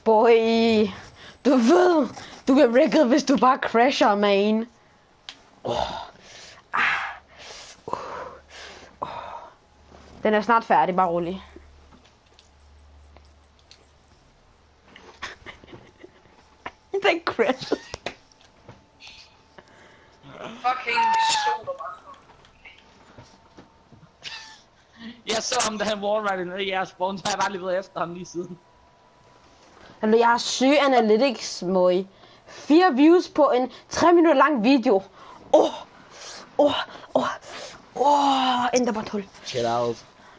Boy, du ved, du kan rigget, hvis du bare crasher med en. Den er snart færdig, bare rolig. Den crasher. Fucking sol. Jeg så ham, da han wallridede ned i jeres spawn, så har jeg bare løbet efter ham lige siden. Altså, jeg har syg analytics, Møj. 4 views på en 3 minutter lang video. Enderbåndhul. Chill out.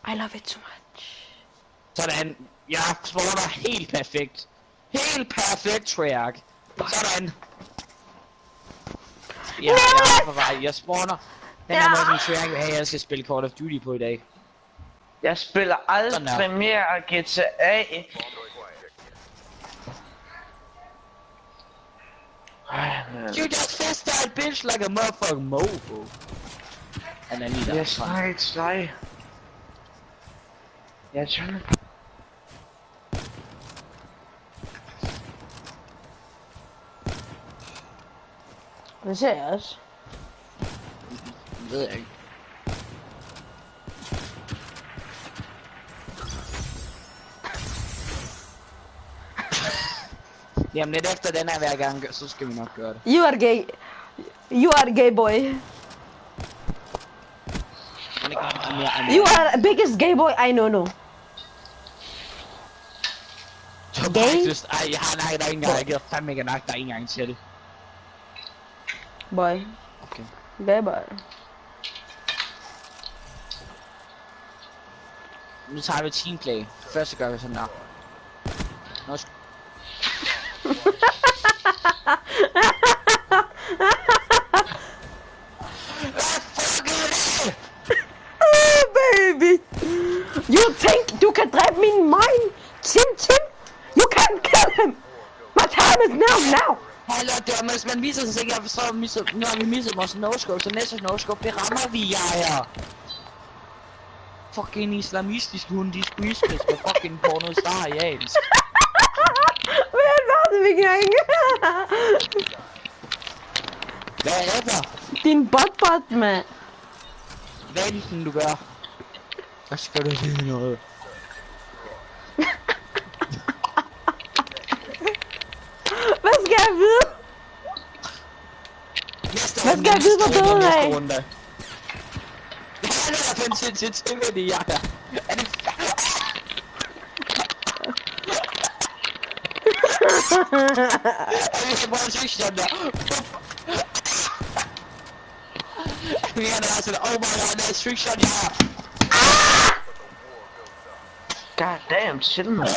I love it so much. Sådan. Jeg spawner helt perfekt. Helt perfekt, Treyarch. Sådan. Ja, jeg er på vej. Jeg spawner. Den her måde, som Treyarch vil have, jeg skal spille Call of Duty på i dag. Jeg spiller aldrig mere GTA. You just fist that bitch like a motherfucking mofo. And then Jeg slej. Jeg tør. Det ser jeg også. Det ved jeg ikke. Jamen lidt efter den her hver gang, så skal vi nok gøre det. You are gay. You are gay boy. You are the biggest gay boy I know. Gay? Ej, jeg har nakket dig ikke engang. Jeg gider fandme ikke nakke dig en gang til det. Boy. Okay. Gay boy. Nu tager vi teamplay. Først så gør vi sådan der. Nå, Baby. You think you can dræbe min mind? Tim. You can't kill him. My time is now. hallo, det var, hvis man viser sig ikke, jeg forstår, nu har vi misset vores no-scope, så næste no-scope, det rammer vi jer her. Fucking islamistisk hund, de squeeze med fucking porno stariansk. Hvad er det, vi kan? Hvad er det? Din bot, mand. Hvad er det, sådan, du gør? Hvad skal du vide noget? Hvad skal jeg vide? Hvad skal jeg vide på døden af? Hvad er det, der findes sensitivity, jeg her? Er det jeg skal bare se sådan der. Vi er der sådan, oh my god, der er trickshot, jeg har. God damn, chill man.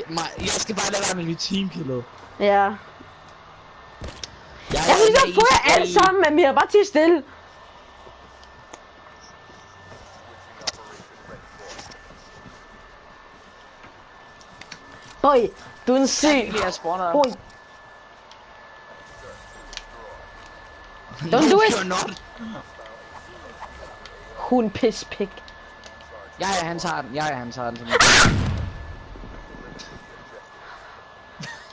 Nej, jeg skal bare lade være med mit teamkiller. Ja. Jeg synes, jeg får jer alle sammen, men vi har bare til stille. Boy, du er en syg. Boy. Don't do it. Hun pispik. Ja, han tager den. Han tager den.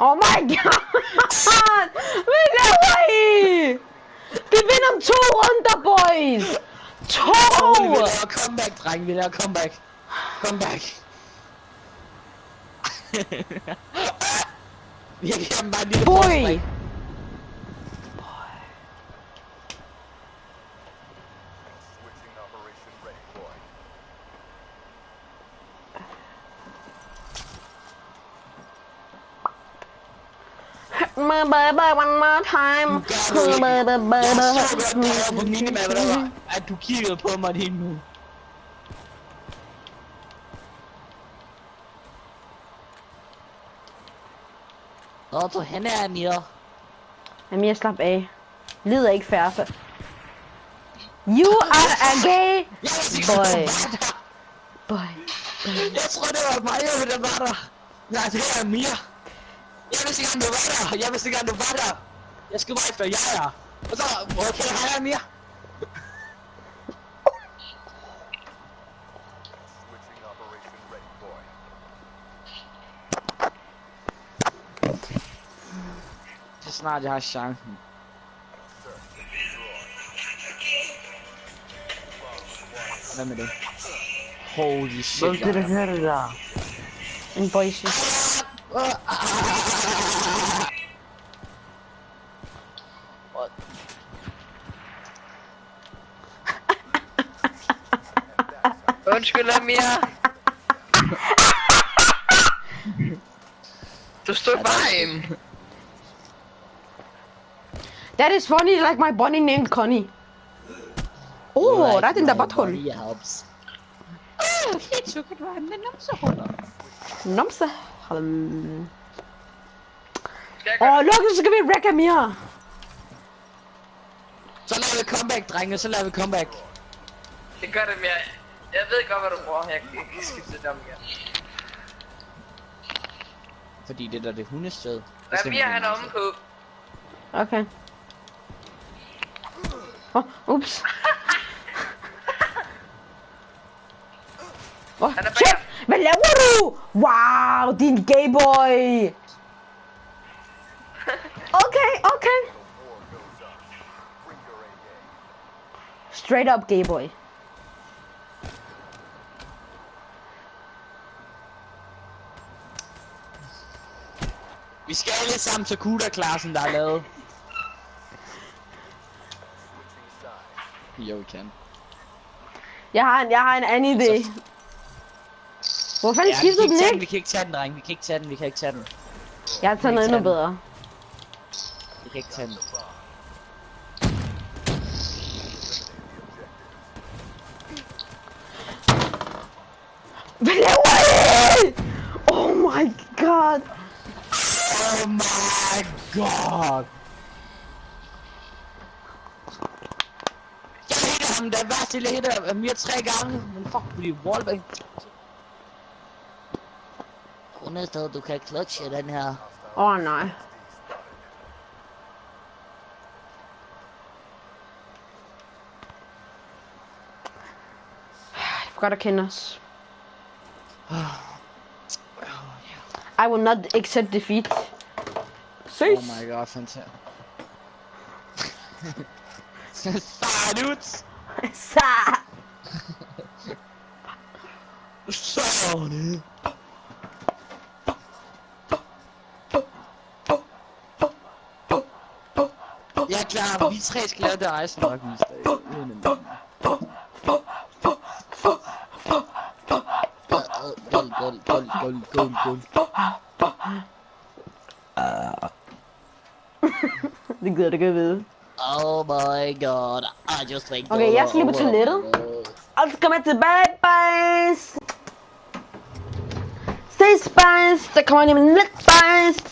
Oh my god! Hvad laver I? Vi vinder om 2 runder, boys! 2! Vi laver comeback, dreng. Vi laver comeback. Comeback. Jeg giver dem bare en lille boy! One more time. At du kiggede på mig lige nu. Så han er Amir. Amir, slap af. Lider ikke færre. You are a gay boy. Boy. Jeg tror det var mig, der var der. Nej, det er Amir. Jeg vidste ikke, om du var der. Jeg vidste ikke, om du var der. Jeg skulle bare efter jer. Og så, okay, hej Amir. snart jeg har chancen. Hvad med det? Holy shit, Hvem det, der hører det der? En boyse. Undskyld, Amir. Du stod i vejen. That is funny, like my bunny named Connie. Oh, right in the butthole. Helps. Fedt, så kan du have med numsehuller. Numse. Look, så skal vi wreck Amir. Så laver vi comeback, drenge, så laver vi comeback. Det gør det mere. Jeg ved godt, hvad du bruger. Jeg kan skifte det om igen. Fordi det der, det hundested. Amir, han er omme på. Okay. Ups. Han er Shit! bag. Hvad laver du? Wow, din gay boy. Okay. Straight up gay boy. Vi skal alle sammen til Kuda-klassen, der er lavet. Jo, vi kan. Jeg har en anden idé. Hvor fanden skiftede den ikke? Vi kan ikke tage den, dreng. Vi kan ikke tage den. Jeg har taget noget endnu bedre. Vi kan ikke tage den. Hvad laver I? Oh my god. Oh my god. Jeg hitter ham, der er værst til at hitte Amir 3 gange. Men fuck, fordi wallbang. Understået, du kan clutche den her. Nej. Jeg får godt at kende os. I will not accept defeat. Ses. Oh my god, fantastisk. Salut! Sådan. Jeg er klar, vi tre skal lave det Ice Rock misdag. Gol. Det gider du ikke at vide. Oh my god, I just think. Okay, jeg skal lige på toilettet. Og så kommer jeg tilbage, boys. Ses, boys. Der kommer lige med lidt, boys.